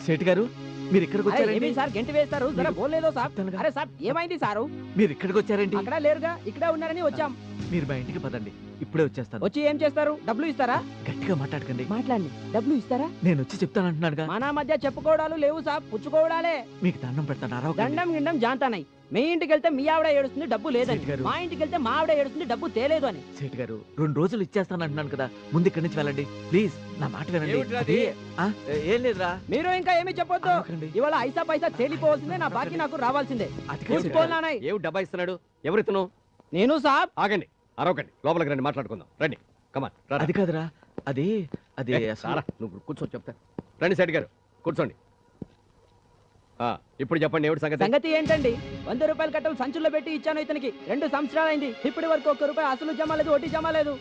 సేట్ గారు మీరు ఇక్కడికి వచ్చారండి సార్ గంటి వేస్తారు జరా బోలేదో సార్. అరే సార్ ఏమైంది సారు? మీరు ఇక్కడికి వచ్చారండి అక్కడ లేరుగా, ఇక్కడే ఉన్నారని వచ్చాం. మీరు మా ఇంటికి పదండి, ఇప్పుడే వచ్చేస్తాను. వచ్చి ఏం చేస్తారు? డబ్బులు ఇస్తారా? గట్టిగా మాట్లాడకండి. మాట్లాడండి, డబ్బులు ఇస్తారా? నేను వచ్చి చెప్తానంటున్నాడుగా. మన మధ్య చెప్పుకోవడాలు లేవు సార్, పుచ్చుకోవడాలే. మీకు దండం పెడతాను. దండం గిండం జాంతానై. మీ ఇంటికి వెళ్తే మీ ఆవిడ ఏడుస్తుంది డబ్బు లేదని, మా ఇంటికి వెళ్తే మా ఆవిడ ఏడుస్తుంది డబ్బు తేలేదు అని. సేట్ గారు 2 రోజులు ఇచ్చేస్తాను అంటున్నాను కదా, ముందు ఇక్కడి నుంచి వెళ్ళండి ప్లీజ్. నా మాట వినండి. ఏం లేదురా, మీరు ఇంకా ఏమీ చెప్పొద్దు. ఇవాళ ఐసా పైసా తేలిపోవాల్సిందే, నా బాకీ నాకు రావాల్సిందే. ఏం డబ్బా ఇస్తున్నాడు? ఎవరితను? నేను సాబ్. ఆగండి, అరవకండి, లోపలికి రండి, మాట్లాడుకుందాం. రండి, కమాన్. అది కాదురా, అదే సారా నువ్వు కూర్చో, చెప్తా. రండి సేట్ గారు, కూర్చోండి. ఇప్పుడు చెప్పండి, ఏమిటి సంగతి? సంగతి ఏంటండి? 100 రూపాయల కట్టలు సంచుల్లో పెట్టి ఇచ్చాను ఇతనికి. 2 సంవత్సరాలైంది, ఇప్పటి వరకు 1 రూపాయి అసలు జమ లేదు, వడ్డీ జమ లేదు.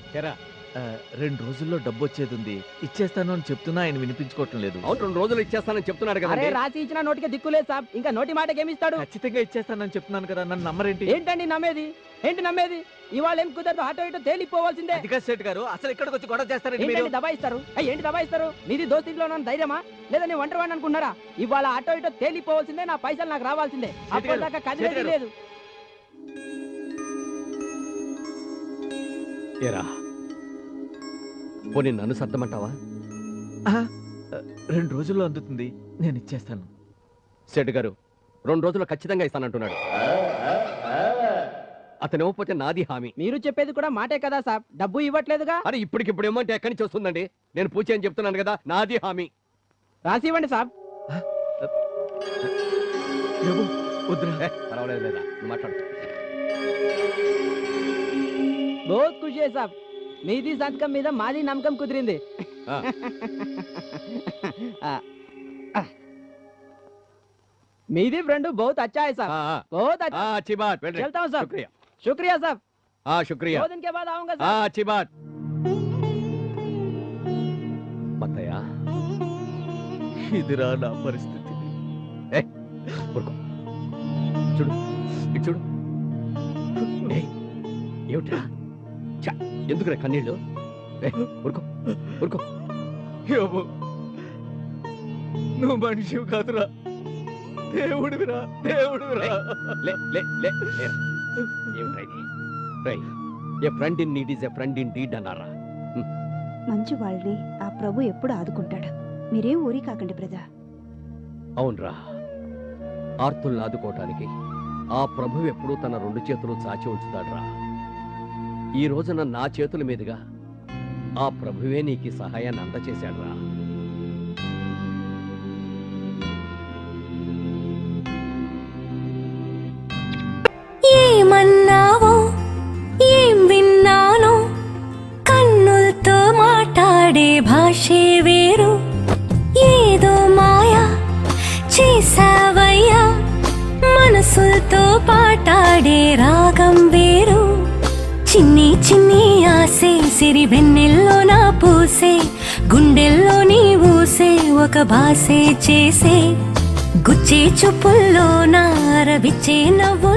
2 రోజుల్లో డబ్బు వచ్చేది ఉంది, ఇచ్చేస్తాను అని చెప్తున్నా ఆయన వినిపించుకోవటం లేదు. అవును, 2 రోజులు ఇచ్చేస్తానని చెప్తున్నాడు కదా. అరే రాసి ఇచ్చిన నోటికి దిక్కులేదు సాబ్, ఇంకా నోటి మాటకి ఏమి ఇస్తాడు? ఖచ్చితంగా ఇచ్చేస్తానని చెప్తున్నాను కదా, నన్ను నమ్మరేంటి? ఏంటండి నమ్మేది? ఏంటి నమ్మేది? ఇవాళ ఏం కుదరదు, అటో ఇటో తేలిపోవాల్సిందే. అధిక సేట్ గారు అసలు ఇక్కడికి వచ్చి గొడవ చేస్తారండి మీరు. దబాయిస్తారు? ఏంటి దబాయిస్తారు? మీది దోస్తిలో ధైర్యమా లేదా? నేను ఒంటరి వాడిని అనుకున్నారా? ఇవాళ అటో ఇటో తేలిపోవాల్సిందే, నా పైసలు నాకు రావాల్సిందే. అప్పటిదాకా కదిలేది లేదు. ఏరా పోనీ నన్ను సర్దమంటావా? 2 రోజుల్లో అందుతుంది, నేను ఇచ్చేస్తాను. సేట్ గారు 2 రోజుల్లో ఖచ్చితంగా ఇస్తానంటున్నాడు. అతను ఇవ్వకపోతే నాది హామీ. మీరు చెప్పేది కూడా మాటే కదా సాబ్, డబ్బు ఇవ్వట్లేదుగా. అరే ఇప్పటికిప్పుడు ఏమంటే ఎక్కడి నుంచి వస్తుందండి? నేను పూచి అని చెప్తున్నాను కదా, నాది హామీ. రాసి ఇవ్వండి సాబ్. పర్వాలేదు లేదా, నువ్వు మాట్లాడు. బహుత్ ఖుషి హై సాబ్, మీది సంతకం మీద మాది నమ్మకం కుదిరింది. మీది ఫ్రెండ్ बहुत अच्छा है साहब, बहुत अच्छा। अच्छी बात, चलता हूँ साहब। शुक्रिया शुक्रिया साहब। शुक्रिया, 2 दिन के बाद आऊंगा साहब। अच्छी बात। మత్తయ్య, ఇదిరా నా పరిస్థితి. చూడు ఇటు చూడు. ఏమిట్రా ఎందుకురా కన్నీళ్ళు? ఊరుకో ఊరుకో. నువ్వు మనిషి కాదురా, దేవుడివిరా, దేవుడివిరా. A friend in need is a friend indeed అన్నారా? మంచి వాళ్ళని ఆ ప్రభు ఎప్పుడు ఆదుకుంటాడు. మీరేం ఊరి కాకండి బ్రదర్. అవునరా, ఆర్తుల్ని ఆదుకోవటానికి ఆ ప్రభు ఎప్పుడూ తన 2 చేతులు చాచి ఉంచుతాడ్రా. ఈ రోజున నా చేతుల మీదుగా ఆ ప్రభువే నీకు సహాయాన్ని అందచేశాడ్రా. ఏమన్నావో ఏం విన్నానో, కన్నులతో మాట్లాడే భాషే వేరు. ఏదో మాయా చేసావయ్యా, మనసులతో పాటాడే రాగం వేరు. చిన్ని చిన్ని ఆసే సిరి వెన్నెల్లో నా పూసే, గుండెల్లో నీ ఊసే ఒక భాసే చేసే. గుచ్చే చూపుల్లో నా రవిచ్చే నవ్వులు.